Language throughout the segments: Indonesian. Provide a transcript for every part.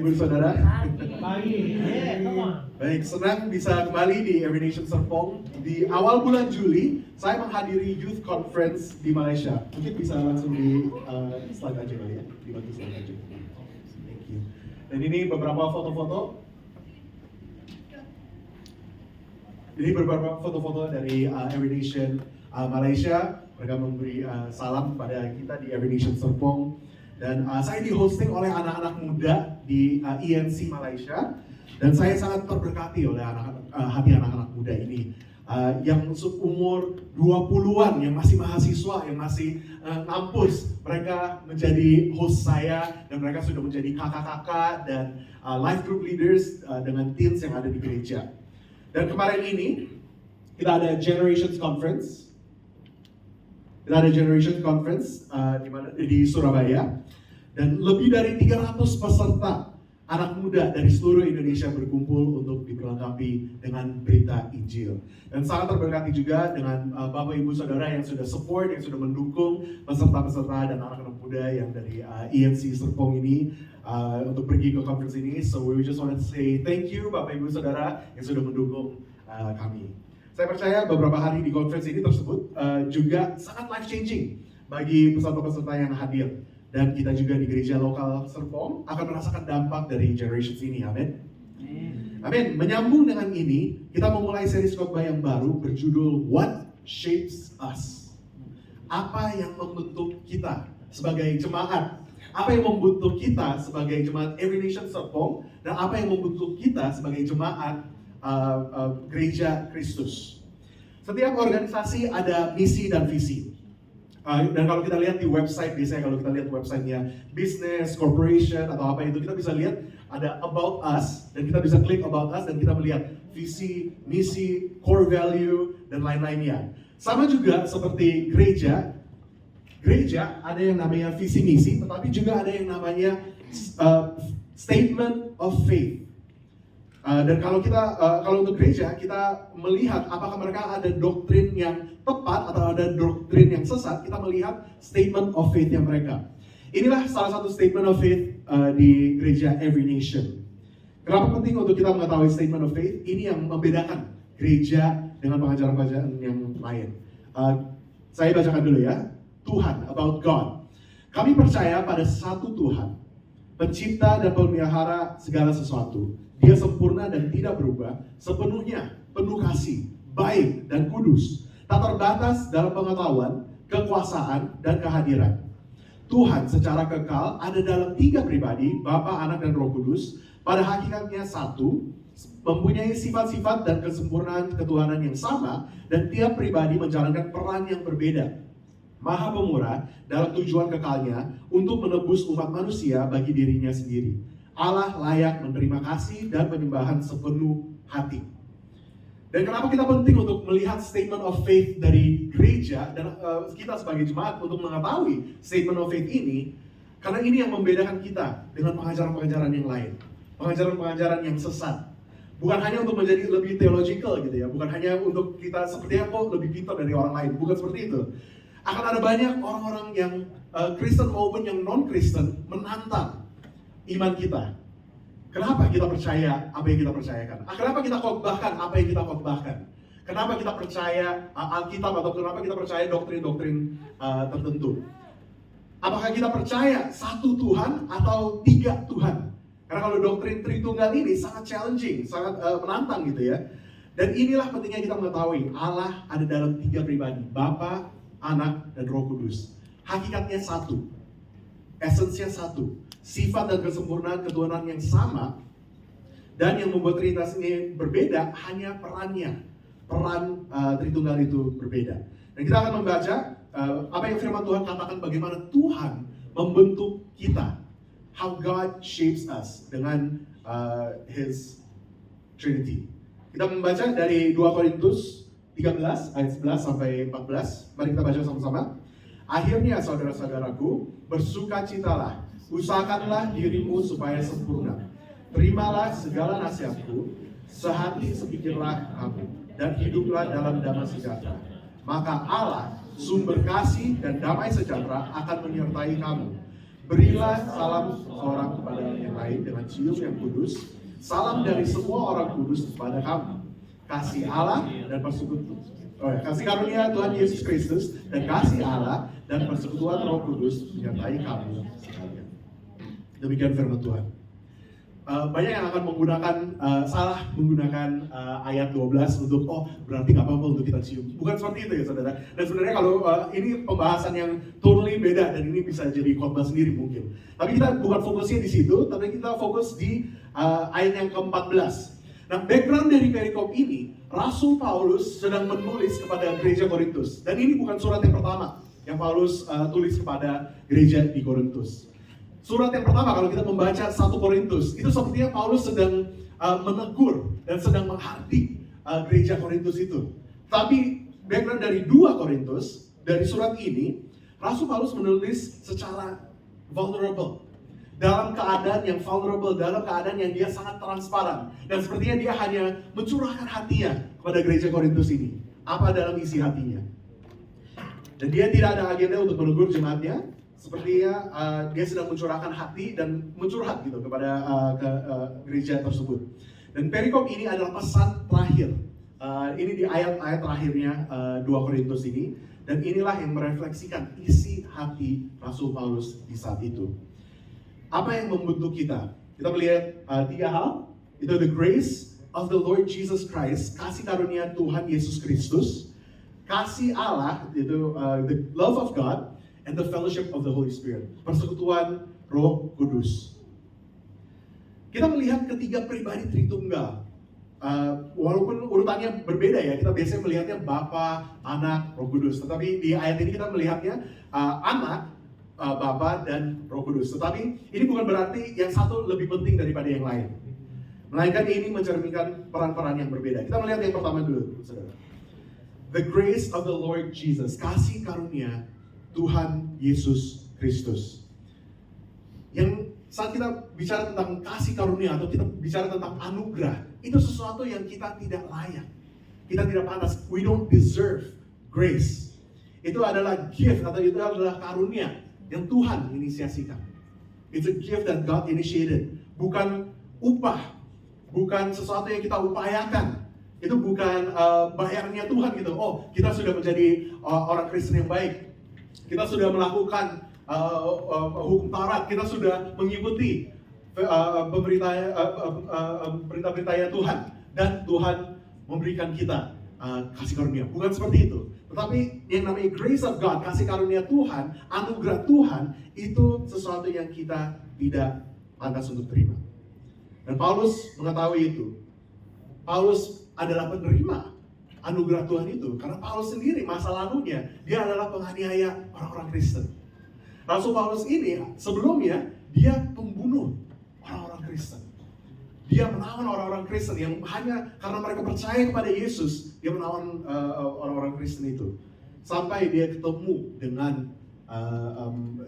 Bapak Ibu Saudara. Pagi. Yeah, come on. Baik, senang bisa kembali di Every Nation Serpong. Di awal bulan Juli, saya menghadiri Youth Conference di Malaysia. Mungkin bisa langsung di slide aja kali ya, dibantu slide aja. Thank you. Dan ini beberapa foto-foto. Ini beberapa foto-foto dari Every Nation Malaysia. Mereka memberi salam kepada kita di Every Nation Serpong. Dan saya di-hosting oleh anak-anak muda di ENC Malaysia. Dan saya sangat terberkati oleh hati anak-anak muda ini. Yang umur 20-an, yang masih mahasiswa, yang masih ngampus. Mereka menjadi host saya, dan mereka sudah menjadi kakak-kakak dan life group leaders dengan teens yang ada di gereja. Dan kemarin ini, kita ada Generations Conference. Kita ada Generations Conference di Surabaya. Dan lebih dari 300 peserta anak muda dari seluruh Indonesia berkumpul untuk diperlengkapi dengan berita Injil. Dan sangat terberkati juga dengan Bapak Ibu Saudara yang sudah support, yang sudah mendukung peserta-peserta dan anak-anak muda yang dari ENC Serpong ini untuk pergi ke conference ini. So we just want to say thank you Bapak Ibu Saudara yang sudah mendukung kami. Saya percaya beberapa hari di conference ini tersebut juga sangat life-changing bagi peserta-peserta yang hadir. Dan kita juga di gereja lokal Serpong akan merasakan dampak dari generations ini, amin. Amin. Menyambung dengan ini, kita memulai seri khotbah yang baru berjudul What Shapes Us. Apa yang membentuk kita sebagai jemaat? Apa yang membentuk kita sebagai jemaat Every Nation Serpong? Dan apa yang membentuk kita sebagai jemaat gereja Kristus? Setiap organisasi ada misi dan visi. Dan kalau kita lihat di website, biasanya kalau kita lihat websitenya business, corporation, atau apa itu, kita bisa lihat ada about us, dan kita bisa klik about us, dan kita melihat visi, misi, core value, dan lain-lainnya. Sama juga seperti gereja ada yang namanya visi misi, tetapi juga ada yang namanya statement of faith. Dan kalau untuk gereja, kita melihat apakah mereka ada doktrin yang tepat atau ada doktrin yang sesat, kita melihat statement of faith-nya mereka. Inilah salah satu statement of faith di gereja Every Nation. Kenapa penting untuk kita mengetahui statement of faith? Ini yang membedakan gereja dengan pengajaran-pengajaran yang lain. Saya bacakan dulu ya. Tuhan, about God. Kami percaya pada satu Tuhan, pencipta dan pemelihara segala sesuatu. Dia sempurna dan tidak berubah, sepenuhnya penuh kasih, baik dan kudus, tak terbatas dalam pengetahuan, kekuasaan, dan kehadiran. Tuhan secara kekal ada dalam tiga pribadi, Bapa, Anak, dan Roh Kudus, pada hakikatnya satu, mempunyai sifat-sifat dan kesempurnaan ketuhanan yang sama, dan tiap pribadi menjalankan peran yang berbeda. Maha pemurah dalam tujuan kekalnya untuk menebus umat manusia bagi dirinya sendiri. Allah layak menerima kasih dan penyembahan sepenuh hati. Dan kenapa kita penting untuk melihat statement of faith dari gereja dan kita sebagai jemaat untuk mengetahui statement of faith ini? Karena ini yang membedakan kita dengan pengajaran-pengajaran yang lain, pengajaran-pengajaran yang sesat. Bukan hanya untuk menjadi lebih theological gitu ya, bukan hanya untuk kita sepertinya kok lebih pintar dari orang lain, bukan seperti itu. Akan ada banyak orang-orang yang Kristen maupun yang non-Kristen menantang iman kita. Kenapa kita percaya apa yang kita percayakan? Kenapa kita khotbahkan apa yang kita khotbahkan? Kenapa kita percaya Alkitab atau kenapa kita percaya doktrin-doktrin tertentu? Apakah kita percaya satu Tuhan atau tiga Tuhan? Karena kalau doktrin Tritunggal ini sangat challenging, sangat menantang gitu ya. Dan inilah pentingnya kita mengetahui Allah ada dalam tiga pribadi, Bapa, Anak, dan Roh Kudus. Hakikatnya satu, esensinya satu. Sifat dan kesempurnaan ketuhanan yang sama, dan yang membuat Trinitas ini berbeda hanya perannya. Peran Tritunggal itu berbeda. Dan kita akan membaca apa yang firman Tuhan katakan bagaimana Tuhan membentuk kita. How God shapes us dengan His Trinity. Kita membaca dari 2 Korintus 13 ayat 11 sampai 14. Mari kita baca sama-sama. Akhirnya saudara-saudaraku, bersukacitalah. Usahakanlah dirimu supaya sempurna. Terimalah segala nasihatku, sehati sepikirlah kamu, dan hiduplah dalam damai sejahtera. Maka Allah, sumber kasih dan damai sejahtera akan menyertai kamu. Berilah salam seorang kepada yang lain dengan cium yang kudus. Salam dari semua orang kudus kepada kamu. Kasih Allah dan persekutuan. Kasih karunia Tuhan Yesus Kristus dan kasih Allah dan persekutuan Roh Kudus menyertai kamu sekalian. Demikian firman Tuhan. Banyak yang akan menggunakan salah menggunakan ayat 12 untuk berarti nggak apa-apa untuk kita cium. Bukan seperti itu ya saudara. Dan sebenarnya kalau ini pembahasan yang totally beda dan ini bisa jadi khotbah sendiri mungkin. Tapi kita bukan fokusnya di situ, tapi kita fokus di ayat yang ke-14. Nah, background dari perikop ini, Rasul Paulus sedang menulis kepada gereja Korintus. Dan ini bukan surat yang pertama yang Paulus tulis kepada gereja di Korintus. Surat yang pertama kalau kita membaca 1 Korintus, itu sepertinya Paulus sedang menegur dan sedang menghardik gereja Korintus itu. Tapi background dari 2 Korintus, dari surat ini, Rasul Paulus menulis secara vulnerable. Dalam keadaan yang vulnerable, dalam keadaan yang dia sangat transparan. Dan sepertinya dia hanya mencurahkan hatinya kepada gereja Korintus ini. Apa dalam isi hatinya. Dan dia tidak ada agenda untuk menegur jemaatnya. Sepertinya dia sedang mencurahkan hati dan mencurhat gitu kepada gereja tersebut. Dan perikop ini adalah pesan terakhir. Ini di ayat-ayat terakhirnya 2 Korintus ini. Dan inilah yang merefleksikan isi hati Rasul Paulus di saat itu. Apa yang membentuk kita? Kita melihat 3 hal. Itu the grace of the Lord Jesus Christ, kasih karunia Tuhan Yesus Kristus, kasih Allah, itu the love of God, and the fellowship of the Holy Spirit, persekutuan Roh Kudus. Kita melihat ketiga pribadi Tritunggal. Walaupun urutannya berbeda ya, kita biasanya melihatnya Bapa, Anak, Roh Kudus. Tetapi di ayat ini kita melihatnya Anak, Bapa, dan Roh Kudus. Tetapi ini bukan berarti yang satu lebih penting daripada yang lain. Melainkan ini mencerminkan peran-peran yang berbeda. Kita melihat yang pertama dulu, saudara. The grace of the Lord Jesus, kasih karunia Tuhan Yesus Kristus. Yang saat kita bicara tentang kasih karunia atau kita bicara tentang anugerah, itu sesuatu yang kita tidak layak. Kita tidak pantas. We don't deserve grace. Itu adalah gift atau itu adalah karunia yang Tuhan inisiasikan. It's a gift that God initiated. Bukan upah, bukan sesuatu yang kita upayakan. Itu bukan bayarnya Tuhan gitu. Kita sudah menjadi orang Kristen yang baik. Kita sudah melakukan hukum Taurat. Kita sudah mengikuti perintah-perintahnya Tuhan. Dan Tuhan memberikan kita kasih karunia. Bukan seperti itu. Tetapi yang namanya grace of God, kasih karunia Tuhan, anugerah Tuhan, itu sesuatu yang kita tidak pantas untuk terima. Dan Paulus mengetahui itu. Paulus adalah penerima anugerah Tuhan itu. Karena Paulus sendiri, masa lalunya, dia adalah penganiaya orang-orang Kristen. Rasul Paulus ini, sebelumnya, dia pembunuh orang-orang Kristen. Dia menawan orang-orang Kristen yang hanya karena mereka percaya kepada Yesus, dia menawan orang-orang Kristen itu. Sampai dia ketemu dengan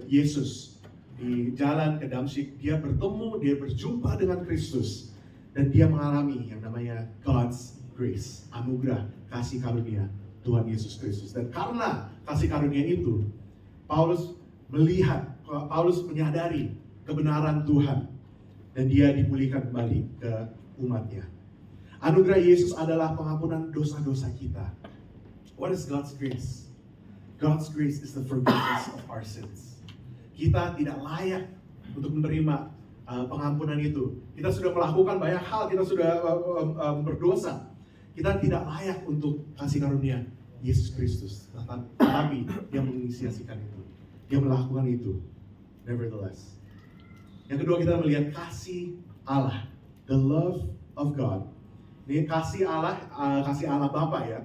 Yesus di jalan ke Damsyik. Dia bertemu, dia berjumpa dengan Kristus. Dan dia mengalami yang namanya God's grace, anugerah, kasih karunia Tuhan Yesus Kristus. Dan karena kasih karunia itu, Paulus melihat, Paulus menyadari kebenaran Tuhan. Dan dia dipulihkan kembali ke umatnya. Anugerah Yesus adalah pengampunan dosa-dosa kita. What is God's grace? God's grace is the forgiveness of our sins. Kita tidak layak untuk menerima pengampunan itu. Kita sudah melakukan banyak hal, kita sudah berdosa. Kita tidak layak untuk kasih karunia Yesus Kristus. Tetapi dia menginisiasikan itu. Dia melakukan itu. Nevertheless. Yang kedua kita melihat kasih Allah, the love of God. Ini kasih Allah Bapa ya.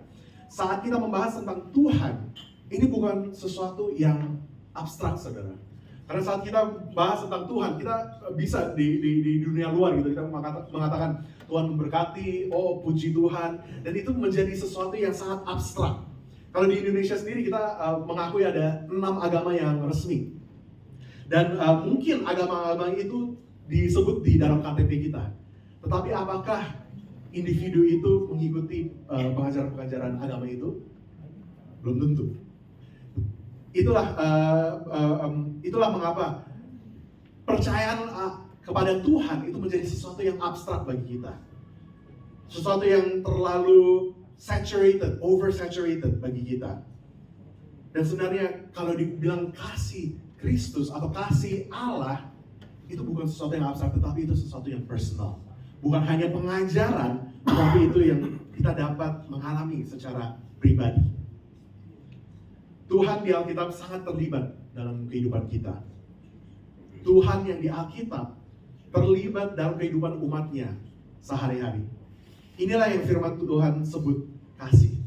Saat kita membahas tentang Tuhan, ini bukan sesuatu yang abstrak, saudara. Karena saat kita bahas tentang Tuhan, kita bisa di dunia luar gitu, kita mengatakan Tuhan memberkati, puji Tuhan, dan itu menjadi sesuatu yang sangat abstrak. Kalau di Indonesia sendiri kita mengakui ada 6 agama yang resmi. Dan mungkin agama-agama itu disebut di dalam KTP kita. Tetapi apakah individu itu mengikuti pengajaran-pengajaran agama itu? Belum tentu. Itulah mengapa Percayaan kepada Tuhan itu menjadi sesuatu yang abstrak bagi kita. Sesuatu yang terlalu saturated, oversaturated bagi kita. Dan sebenarnya kalau dibilang kasih Kristus atau kasih Allah, itu bukan sesuatu yang abstrak, tetapi itu sesuatu yang personal. Bukan hanya pengajaran, tetapi itu yang kita dapat mengalami secara pribadi. Tuhan di Alkitab sangat terlibat dalam kehidupan kita. Tuhan yang di Alkitab terlibat dalam kehidupan umatnya sehari-hari. Inilah yang firman Tuhan sebut kasih.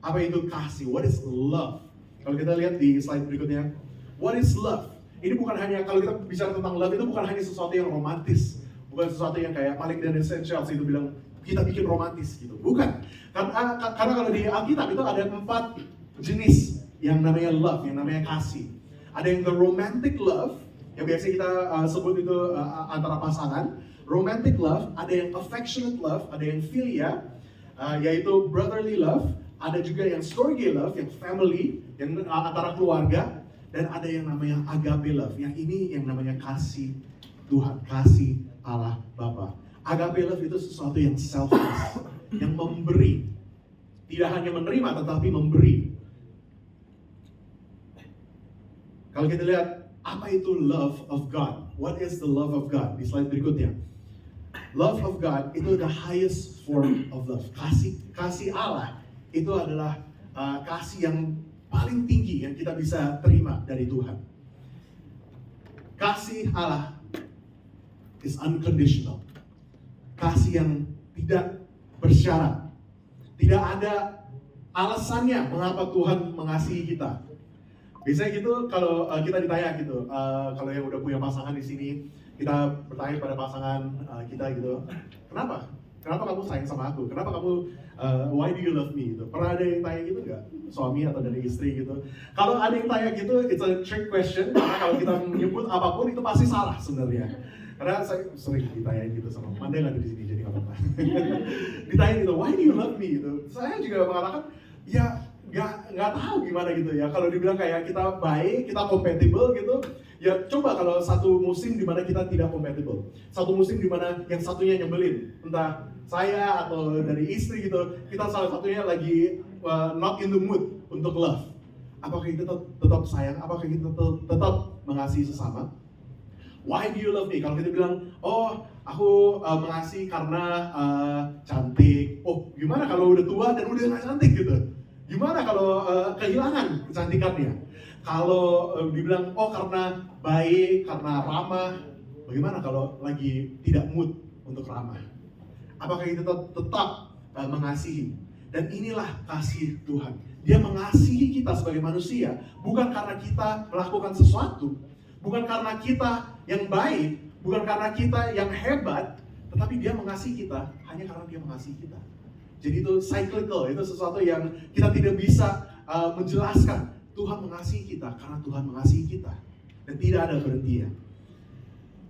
Apa itu kasih? What is love? Kalau kita lihat di slide berikutnya, what is love? Ini bukan hanya, kalau kita bicara tentang love, itu bukan hanya sesuatu yang romantis. Bukan sesuatu yang kayak Malik dan Essentials itu bilang, kita bikin romantis gitu. Bukan. Karena kalau di Alkitab itu ada 4 jenis yang namanya love, yang namanya kasih. Ada yang the romantic love, yang biasa kita sebut itu antara pasangan. Romantic love, ada yang affectionate love, ada yang philia, yaitu brotherly love. Ada juga yang storge love, yang family, yang antara keluarga. Dan ada yang namanya agape love, yang ini yang namanya kasih Tuhan, kasih Allah Bapa. Agape love itu sesuatu yang selfless, yang memberi. Tidak hanya menerima, tetapi memberi. Kalau kita lihat, apa itu love of God? What is the love of God? Di slide berikutnya. Love of God itu the highest form of love. Kasih Allah itu adalah kasih yang paling tinggi yang kita bisa terima dari Tuhan. Kasih Allah is unconditional. Kasih yang tidak bersyarat. Tidak ada alasannya mengapa Tuhan mengasihi kita. Biasanya gitu kalau kita ditanya gitu, kalau yang udah punya pasangan di sini, kita bertanya pada pasangan kita gitu, kenapa? Kenapa kamu sayang sama aku? Kenapa kamu, why do you love me? Gitu. Pernah ada yang tanya gitu nggak? Suami atau dari istri gitu. Kalau ada yang tanya gitu, it's a trick question. Karena kalau kita menyebut apapun itu pasti salah sebenarnya. Karena saya sering ditanya gitu sama Manda nggak ada di sini jadi nggak apa-apa. Ditanya gitu, why do you love me? Gitu. Saya juga mengatakan, ya nggak tahu gimana gitu ya. Kalau dibilang kayak kita baik, kita compatible gitu. Ya coba kalau satu musim di mana kita tidak compatible, satu musim di mana yang satunya nyebelin, entah saya atau dari istri gitu, kita salah satunya lagi not in the mood untuk love. Apakah kita tetap sayang? Apakah kita tetap mengasihi sesama? Why do you love me? Kalau kita bilang, oh aku mengasihi karena cantik. Oh gimana kalau udah tua dan udah nggak cantik gitu? Gimana kalau kehilangan kecantikannya? Kalau dibilang, oh karena baik, karena ramah, bagaimana kalau lagi tidak mood untuk ramah? Apakah kita tetap mengasihi? Dan inilah kasih Tuhan. Dia mengasihi kita sebagai manusia, bukan karena kita melakukan sesuatu, bukan karena kita yang baik, bukan karena kita yang hebat, tetapi dia mengasihi kita hanya karena dia mengasihi kita. Jadi itu cyclical, itu sesuatu yang kita tidak bisa menjelaskan. Tuhan mengasihi kita karena Tuhan mengasihi kita. Dan tidak ada berhentinya.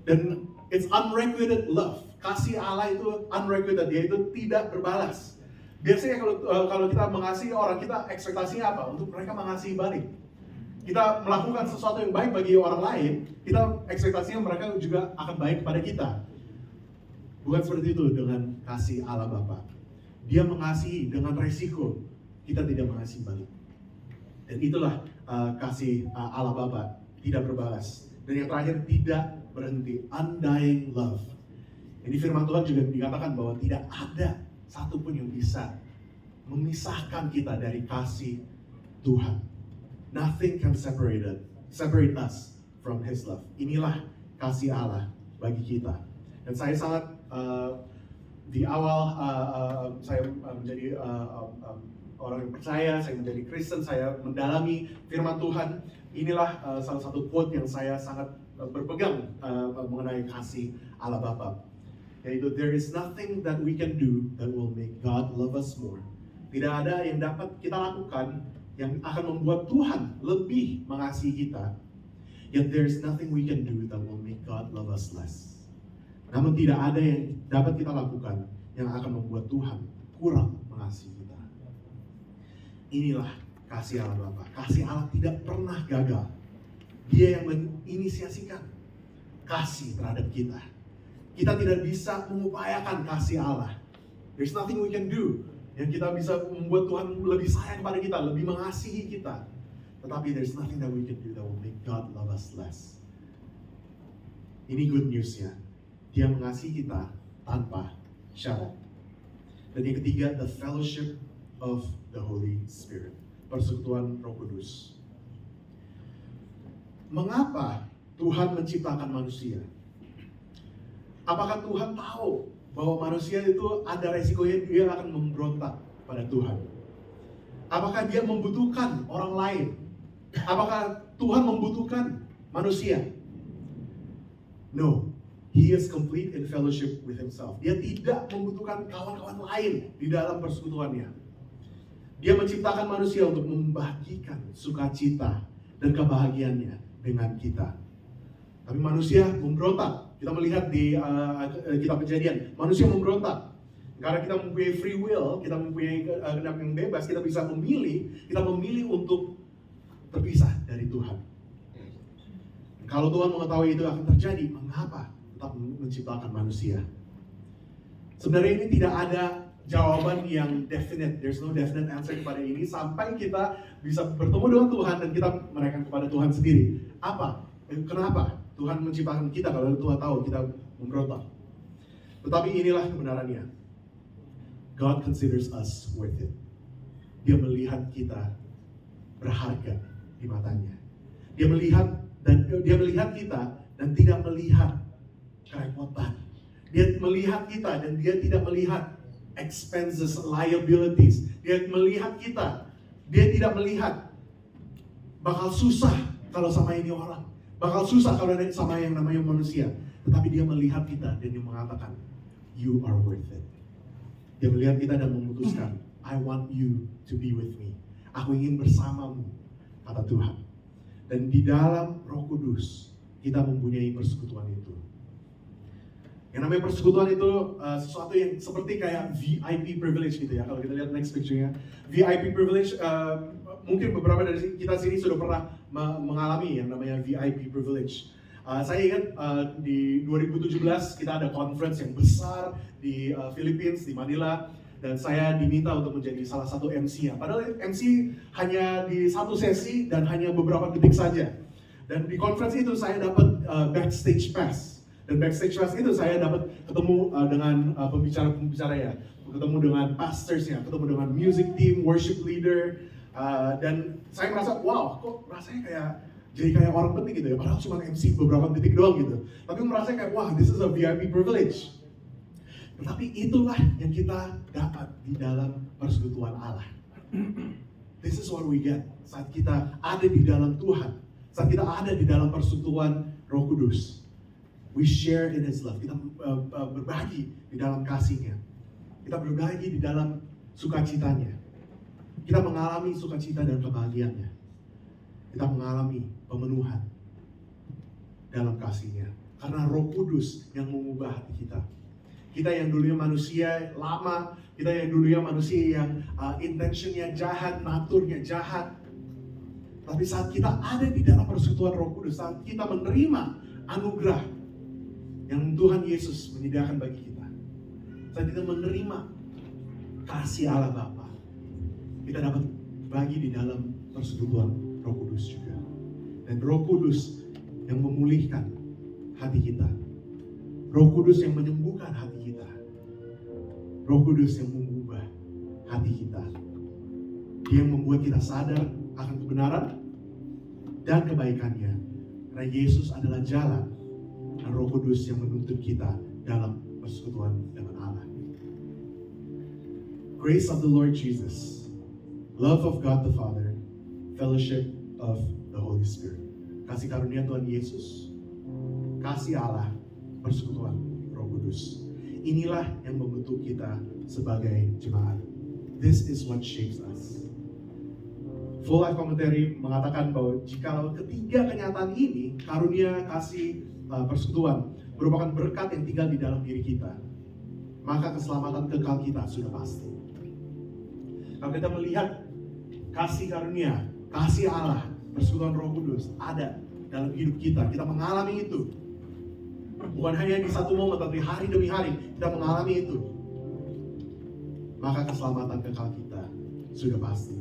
Dan it's unrequited love. Kasih Allah itu unrequited, yaitu tidak berbalas. Biasanya kalau kita mengasihi orang, kita ekspektasinya apa? Untuk mereka mengasihi balik. Kita melakukan sesuatu yang baik bagi orang lain, kita ekspektasinya mereka juga akan baik kepada kita. Bukan seperti itu dengan kasih Allah Bapa. Dia mengasihi dengan resiko, kita tidak mengasihi balik. Dan itulah kasih Allah Bapa, tidak berbalas. Dan yang terakhir, tidak berhenti, undying love. Ini firman Tuhan juga dikatakan bahwa tidak ada satupun yang bisa memisahkan kita dari kasih Tuhan. Nothing can separate us from His love. Inilah kasih Allah bagi kita. Dan saya sangat di awal saya menjadi orang yang percaya, saya menjadi Kristen, saya mendalami firman Tuhan. Inilah salah satu quote yang saya sangat berpegang mengenai kasih Allah Bapa. Yaitu, there is nothing that we can do that will make God love us more. Tidak ada yang dapat kita lakukan yang akan membuat Tuhan lebih mengasihi kita. Yet there is nothing we can do that will make God love us less. Namun tidak ada yang dapat kita lakukan yang akan membuat Tuhan kurang mengasihi kita. Inilah kasih Allah Bapa. Kasih Allah tidak pernah gagal. Dia yang menginisiasikan. kasih terhadap kita. Kita tidak bisa mengupayakan kasih Allah. There's nothing we can do yang kita bisa membuat Tuhan lebih sayang kepada kita, lebih mengasihi kita. Tetapi there's nothing that we can do that will make God love us less. Ini good news-nya. Dia mengasihi kita tanpa syarat. Dan yang ketiga, the fellowship of the Holy Spirit. Persekutuan Roh Kudus. Mengapa Tuhan menciptakan manusia? Apakah Tuhan tahu bahwa manusia itu ada resikonya dia akan memberontak pada Tuhan? Apakah dia membutuhkan orang lain? Apakah Tuhan membutuhkan manusia? No. He is complete in fellowship with himself. Dia tidak membutuhkan kawan-kawan lain di dalam persekutuannya. Dia menciptakan manusia untuk membagikan sukacita dan kebahagiaannya dengan kita. Tapi manusia memberontak. Kita melihat di kitab Kejadian, manusia memberontak. Karena kita mempunyai free will, kita mempunyai kehendak yang bebas, kita bisa memilih, kita memilih untuk terpisah dari Tuhan. Kalau Tuhan mengetahui itu akan terjadi, mengapa tetap menciptakan manusia? Sebenarnya ini tidak ada jawaban yang definite. There's no definite answer kepada ini sampai kita bisa bertemu dengan Tuhan dan kita menaikkan kepada Tuhan sendiri. Apa? Kenapa Tuhan menciptakan kita kalau Tuhan tahu kita memberontak? Tetapi inilah kebenarannya. God considers us worth it. Dia melihat kita berharga di matanya. Dia melihat kita dan tidak melihat kerepotan. Dia melihat kita dan dia tidak melihat expenses, liabilities. Dia melihat kita. Dia tidak melihat bakal susah kalau sama ini orang. Bakal susah kalau sama yang namanya manusia. Tetapi dia melihat kita dan dia mengatakan, you are worth it. Dia melihat kita dan memutuskan, I want you to be with me. Aku ingin bersamamu, kata Tuhan. Dan di dalam Roh Kudus, kita mempunyai persekutuan itu. Yang namanya persekutuan itu sesuatu yang seperti kayak VIP privilege gitu ya. Kalau kita lihat next picture-nya, VIP privilege, mungkin beberapa dari kita sini sudah pernah mengalami yang namanya VIP privilege. Saya ingat di 2017 kita ada conference yang besar di Philippines, di Manila. Dan saya diminta untuk menjadi salah satu MC-nya. Padahal MC hanya di satu sesi dan hanya beberapa detik saja. Dan di conference itu saya dapat backstage pass. Dan backstage pass itu saya dapat ketemu dengan pembicara-pembicara ya. Ketemu dengan pastors-nya, ketemu dengan music team, worship leader. Dan saya merasa, wow, kok rasanya jadi kayak orang penting gitu ya. Padahal cuma MC beberapa detik doang gitu. Tapi merasa kayak, wah, this is a VIP privilege. Tetapi itulah yang kita dapat di dalam persekutuan Allah. This is what we get saat kita ada di dalam Tuhan. Saat kita ada di dalam persekutuan Roh Kudus. We share in His love. Kita berbagi di dalam kasih-Nya. Kita berbagi di dalam sukacitanya. Kita mengalami sukacita dan kebahagiaannya. Kita mengalami pemenuhan dalam kasih-Nya. Karena Roh Kudus yang mengubah hati kita. Kita yang dulunya manusia lama, kita yang dulunya manusia yang intentionnya jahat, naturnya jahat. Tapi saat kita ada di dalam persekutuan Roh Kudus, saat kita menerima anugerah yang Tuhan Yesus menyediakan bagi kita, saat kita menerima kasih Allah Bapa, kita dapat bagi di dalam persekutuan Roh Kudus juga. Dan Roh Kudus yang memulihkan hati kita. Roh Kudus yang menyembuhkan hati kita. Roh Kudus yang mengubah hati kita. Dia yang membuat kita sadar akan kebenaran dan kebaikannya. Karena Yesus adalah jalan dan Roh Kudus yang menuntun kita dalam persekutuan dengan Allah. Grace of the Lord Jesus, love of God the Father, fellowship of the Holy Spirit. Kasih karunia Tuhan Yesus, kasih Allah, persekutuan Roh Kudus. Inilah yang membentuk kita sebagai jemaat. This is what shapes us. Full Life Commentary mengatakan bahwa jika ketiga kenyataan ini, karunia, kasih, persekutuan, merupakan berkat yang tinggal di dalam diri kita, maka keselamatan kekal kita sudah pasti. Kalau kita melihat kasih karunia, kasih Allah, persekutuan Roh Kudus ada dalam hidup kita, kita mengalami itu, Bukan hanya di satu momen, tapi hari demi hari kita mengalami itu. Maka keselamatan kekal kita sudah pasti.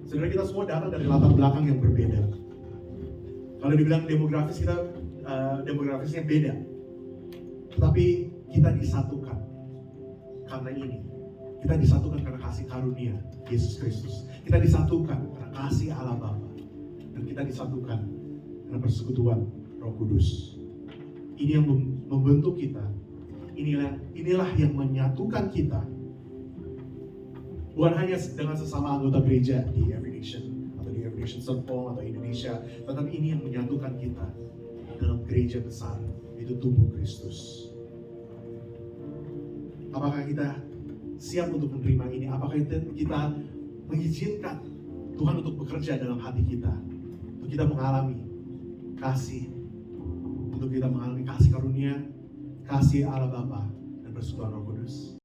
Saudara, kita semua datang dari latar belakang yang berbeda. Kalau dibilang demografis, kita demografisnya beda. Tetapi kita disatukan karena ini. Kita disatukan karena kasih karunia Yesus Kristus. Kita disatukan karena kasih Allah Bapa. Dan kita disatukan karena persekutuan Roh Kudus. Ini yang membentuk kita. Inilah yang menyatukan kita. Bukan hanya dengan sesama anggota gereja di Every Nation atau di Every Nation Serpong atau Indonesia, tetapi ini yang menyatukan kita dalam gereja besar, yaitu tubuh Kristus. Apakah kita siap untuk menerima ini? Apakah kita mengizinkan Tuhan untuk bekerja dalam hati kita, untuk kita mengalami kasih, untuk kita mengalami kasih karunia, kasih Allah Bapa dan persekutuan Roh Kudus?